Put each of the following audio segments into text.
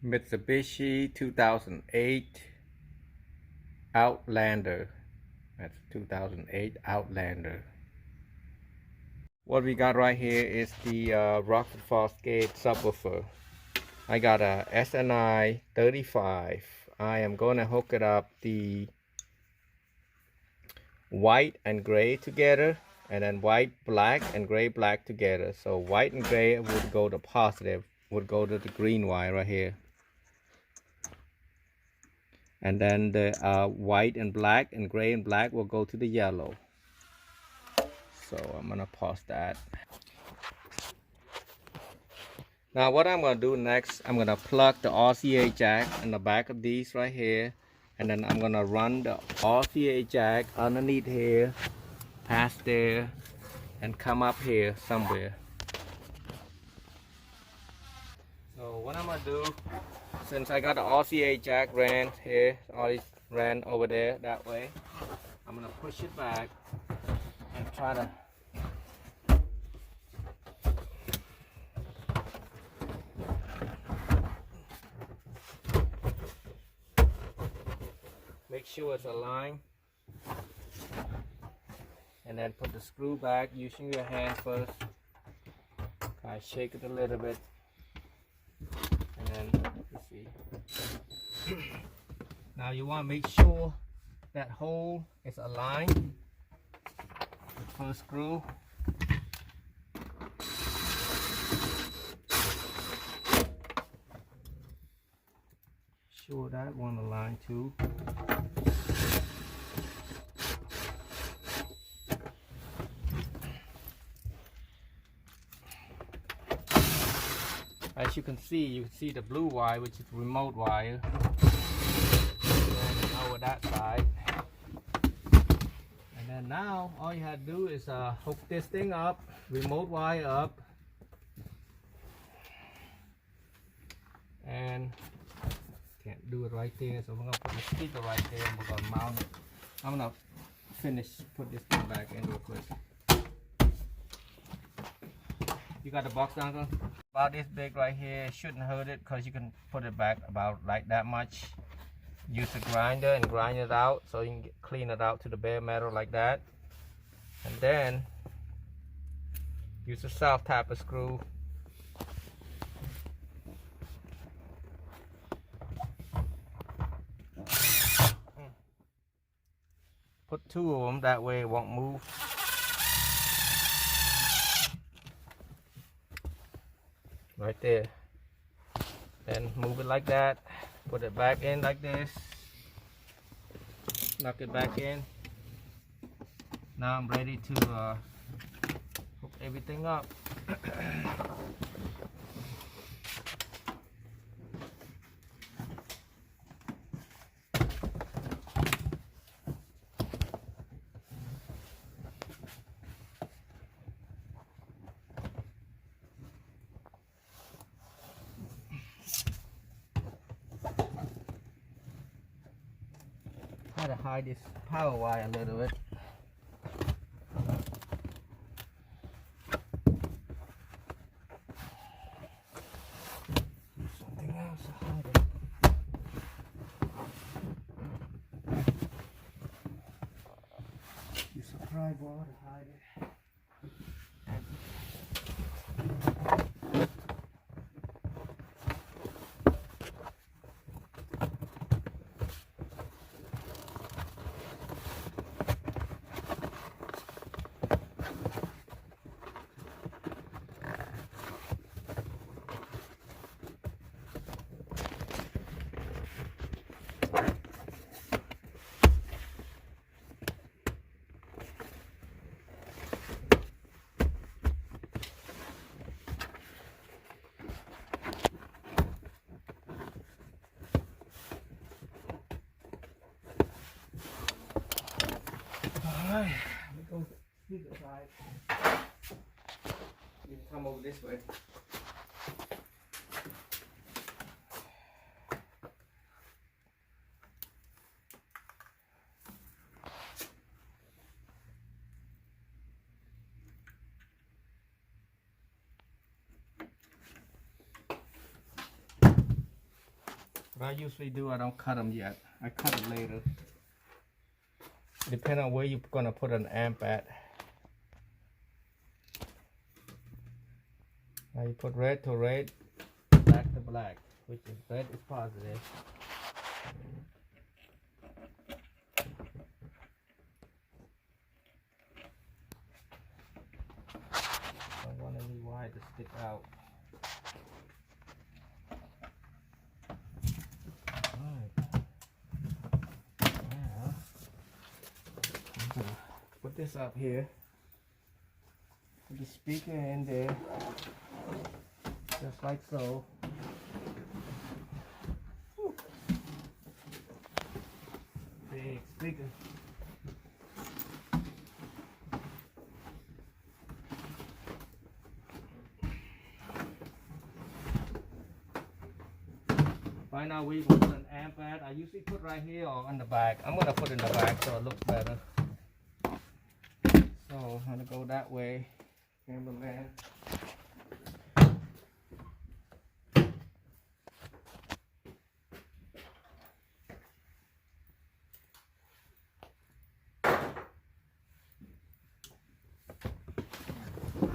Mitsubishi 2008 Outlander. That's 2008 Outlander. What we got right here is the Rockford Fosgate subwoofer. I got a SNI 35. I am going to hook it up the white and gray together, and then white black and gray black together. So white and gray would go to positive, would go to the green wire right here, and then the white and black and gray and black will go to the yellow. So I'm gonna pause that. Now what I'm gonna do next, I'm gonna plug the RCA jack in the back of these right here, and then I'm gonna run the RCA jack underneath here, past there, and come up here somewhere. So what I'm gonna do, since I got the RCA jack ran here, already ran over there that way, I'm gonna push it back and try to make sure it's aligned, and then put the screw back using your hand first. I shake it a little bit, and then you see. Now you want to make sure that hole is aligned. The first screw. Sure that one aligned too. As you can see the blue wire, which is remote wire, and over that side. And then now all you have to do is hook this thing up, remote wire up, and can't do it right there, so we're gonna put the speaker right there and we're gonna mount it. I'm gonna put this thing back in real quick. You got the box, Uncle? About this big right here. It shouldn't hurt it because you can put it back about like that much. Use a grinder and grind it out so you can clean it out to the bare metal like that. And then use a self tapper screw. Put two of them, that way it won't move. Right there. Then move it like that. Put it back in like this. Knock it back in. Now I'm ready to hook everything up. Try to hide this power wire a little bit. Do something else to hide it. Use a pry bar to hide it. Alright, let me go speaker side. You can come over this way. I usually do, I don't cut them yet. I cut it later. Depending on where you're gonna put an amp at. Now you put red to red, black to black, which is red is positive. Don't want any wire to stick out. Put this up here. Put the speaker in there, just like so. Whew. Big speaker. Right now we put an amp at. I usually put right here or on the back. I'm gonna put it in the back so it looks better. So I'm gonna go that way, cameraman.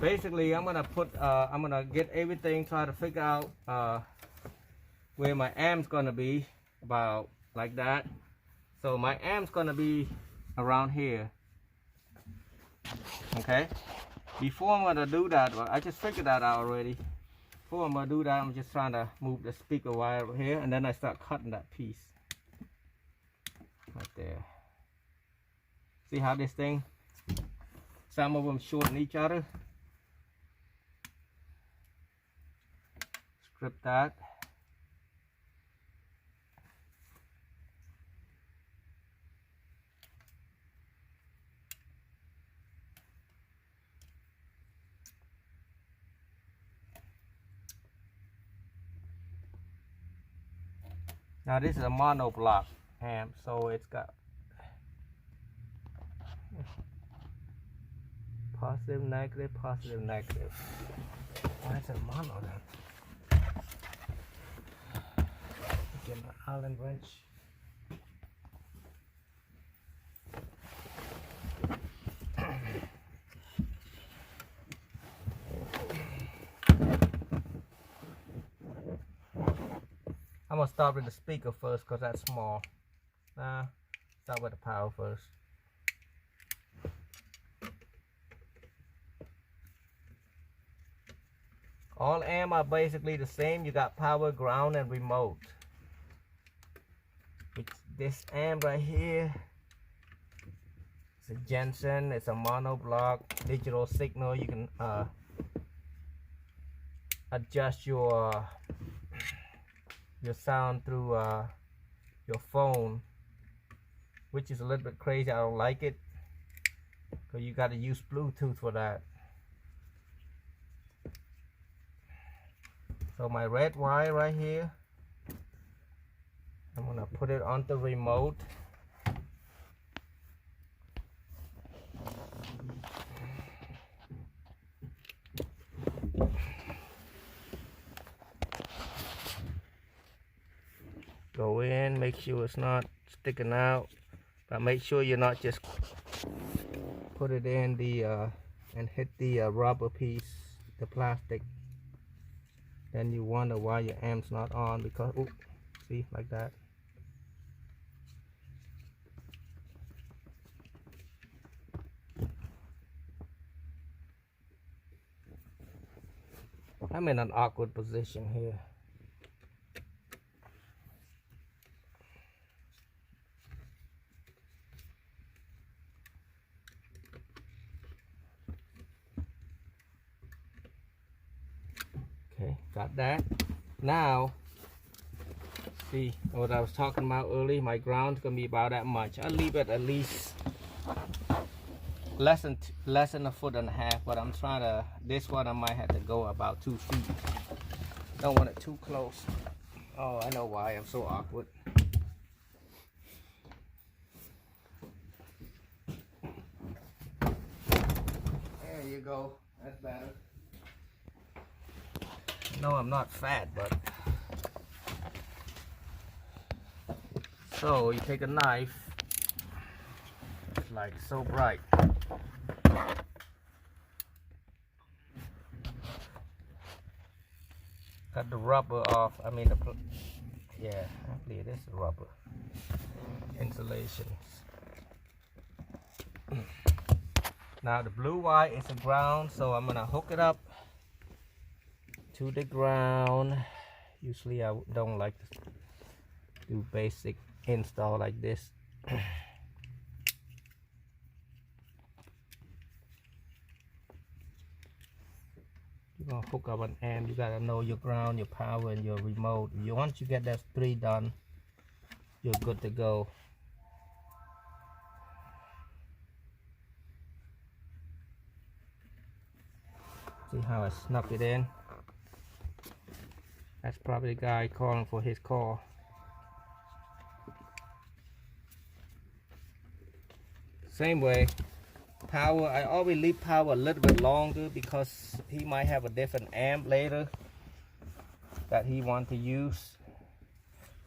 Basically, I'm gonna get everything, try to figure out where my amp's gonna be, about like that. So my amp's gonna be around here. Okay, before I'm gonna do that, well, I just figured that out already. Before I'm gonna do that, I'm just trying to move the speaker wire over here, and then I start cutting that piece right there. See how this thing, some of them shorten each other. Strip that. Now this is a mono block amp, so it's got positive, negative, positive, negative. Why is it mono then? Get my Allen wrench. I'm gonna start with the speaker first because that's small. Start with the power first. All amp are basically the same. You got power, ground, and remote. This amp right here, it's a Jensen. It's a mono block digital signal. You can adjust your sound through your phone, which is a little bit crazy. I don't like it because you got to use Bluetooth for that. So my red wire right here, I'm gonna put it on the remote. Go in, make sure it's not sticking out, but make sure you're not just put it in the and hit the rubber piece, the plastic. Then you wonder why your amp's not on, because oops, see, like that. I'm in an awkward position here. Okay, got that. Now, see what I was talking about earlier, my ground's gonna be about that much. I'll leave it at least less than a foot and a half, but I'm trying to, this one I might have to go about 2 feet. Don't want it too close. Oh, I know why I'm so awkward. There you go, that's better. No, I'm not fat, but So you take a knife, it's like so bright. Cut the rubber off. I mean, yeah, actually it is rubber insulations. Now the blue wire is a ground, so I'm gonna hook it up to the ground. Usually I don't like to do basic install like this. You're gonna hook up an amp. You gotta know your ground, your power, and your remote. Once you get that 3 done, you're good to go. See how I snuck it in? That's probably the guy calling for his call. Same way, power, I always leave power a little bit longer because he might have a different amp later that he want to use.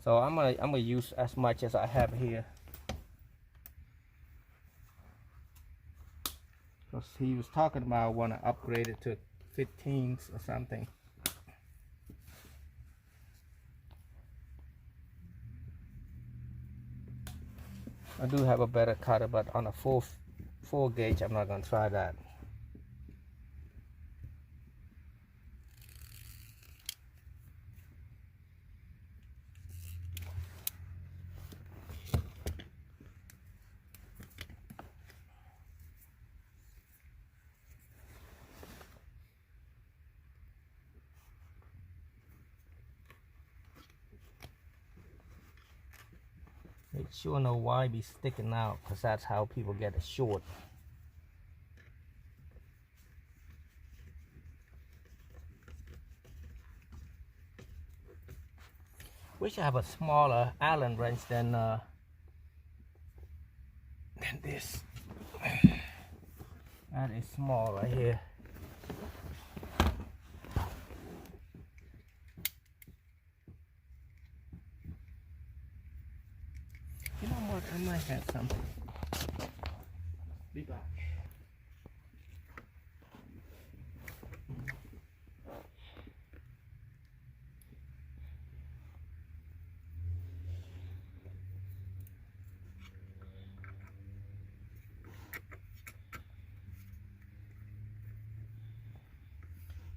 So I'm gonna use as much as I have here. Because he was talking about I want to upgrade it to 15s or something. I do have a better cutter, but on a full gauge, I'm not going to try that. Make sure no wire be sticking out, because that's how people get a short. Wish I have a smaller Allen wrench than this. That is small right here. You know what? I might have something. Be back.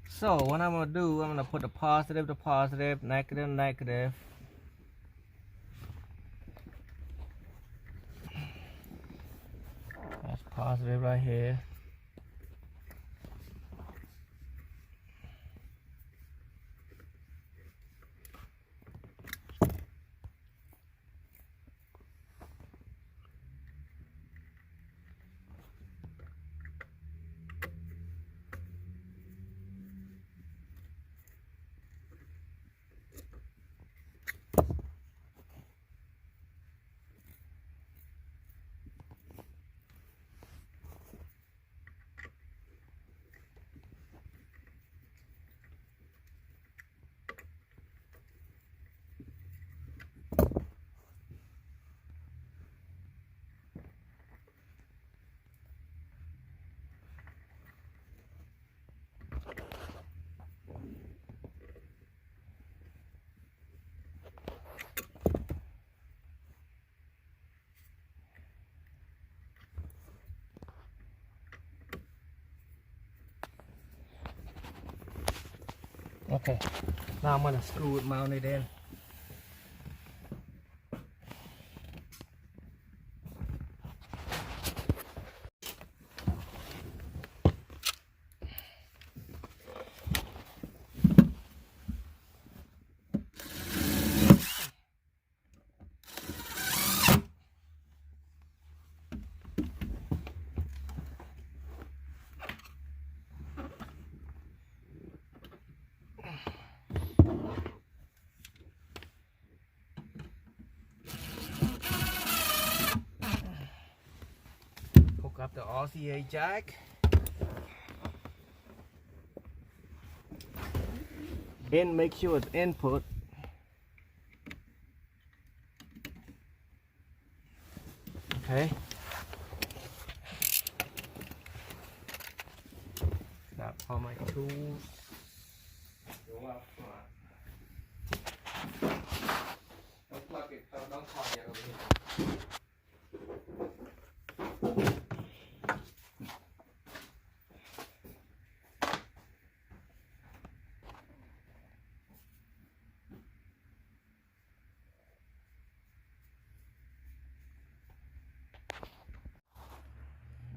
So what I'm gonna do, I'm gonna put the positive to positive, negative, negative. That's positive right here. Okay, now I'm gonna screw it mounted in. Hook up the RCA jack. And make sure it's input. Okay. Got all my tools. Go up front. Don't plug it. Don't plug it over here.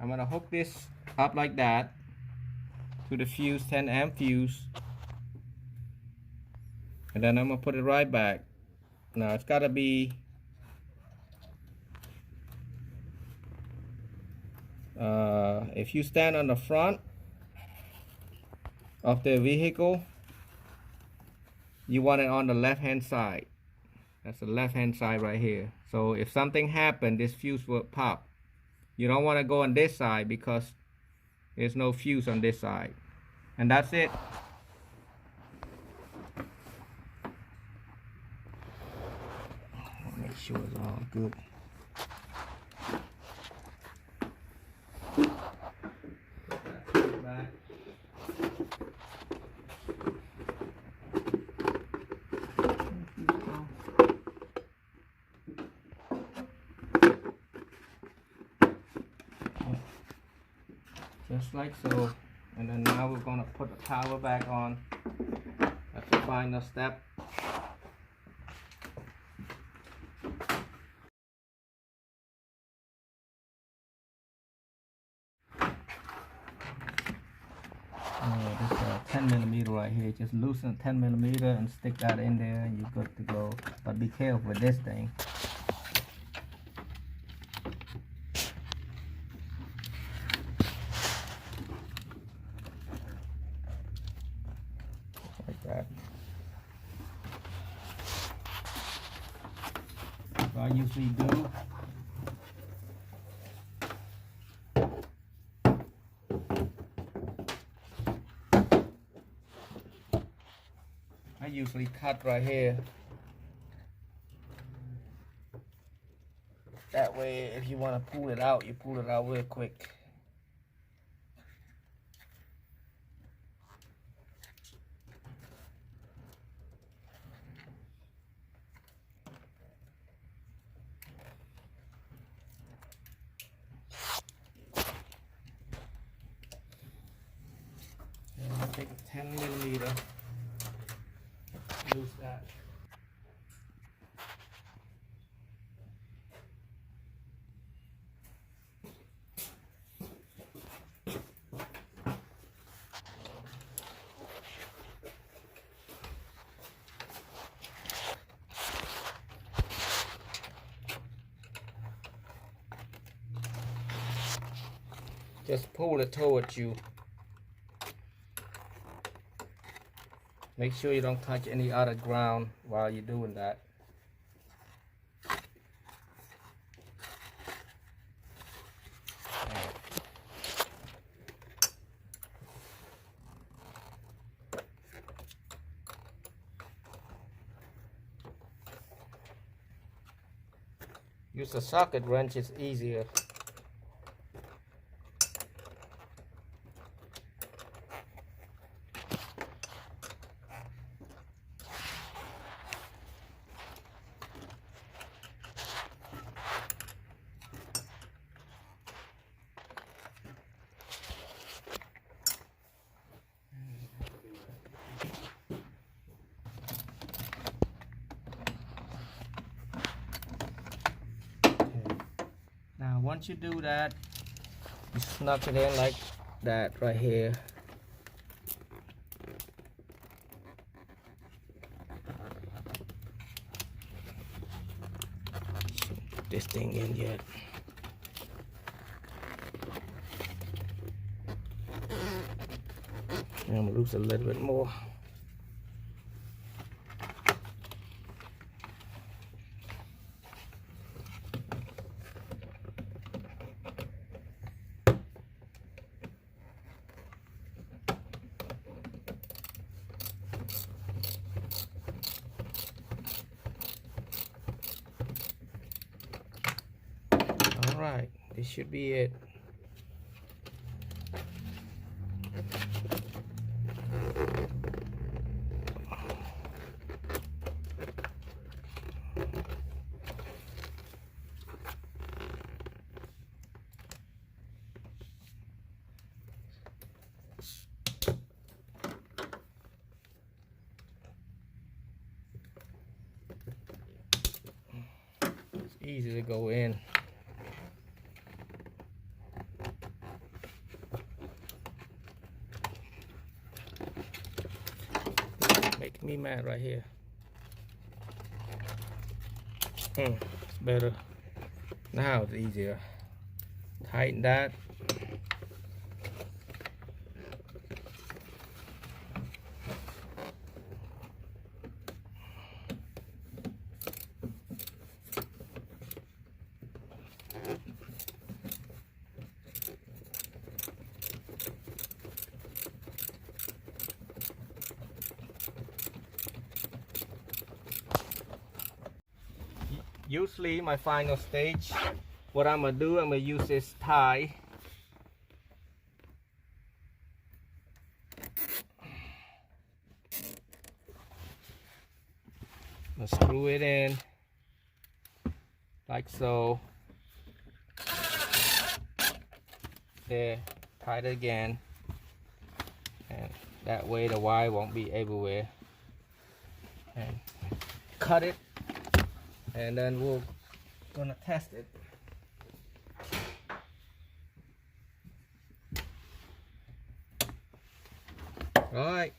I'm gonna hook this up like that to the fuse, 10 amp fuse, and then I'm gonna put it right back. Now it's gotta be if you stand on the front of the vehicle, you want it on the left hand side. That's the left hand side right here. So if something happened, this fuse will pop. You don't want to go on this side because there's no fuse on this side. And that's it. Make sure it's all good. Back. Just like so. And then now we're going to put the power back on. That's the final step. This 10mm right here. Just loosen 10mm and stick that in there and you're good to go. But be careful with this thing. Like that. So I usually do. I usually cut right here. That way, if you want to pull it out, you pull it out real quick. And I'll take a 10mm. Use that. Just pull it towards you. Make sure you don't touch any other ground while you're doing that. Use a socket wrench, it's easier. Now once you do that, you snug it in like that right here. Shouldn't put this thing in yet. And I'm gonna lose a little bit more. Alright, this should be it. It's easy to go in. Making me mad right here. It's better. Now it's easier. Tighten that. Usually my final stage, what I'm gonna do, I'm gonna use this tie. I'm gonna screw it in like so. There, tie it again, and that way the wire won't be everywhere. And cut it. And then we're gonna test it. All right.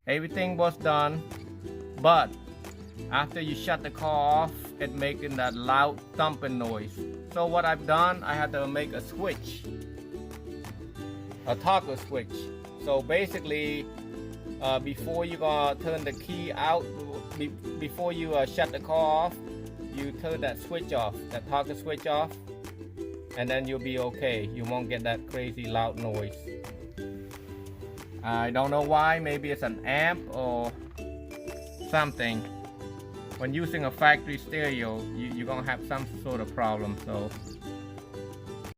Everything was done, but after you shut the car off, it making that loud thumping noise. So what I've done, I had to make a switch, a toggle switch. So basically, before you gonna turn the key out, before you shut the car off, you turn that switch off, that toggle switch off, and then you'll be okay. You won't get that crazy loud noise. I don't know why, maybe it's an amp or something. When using a factory stereo, you're gonna have some sort of problem. So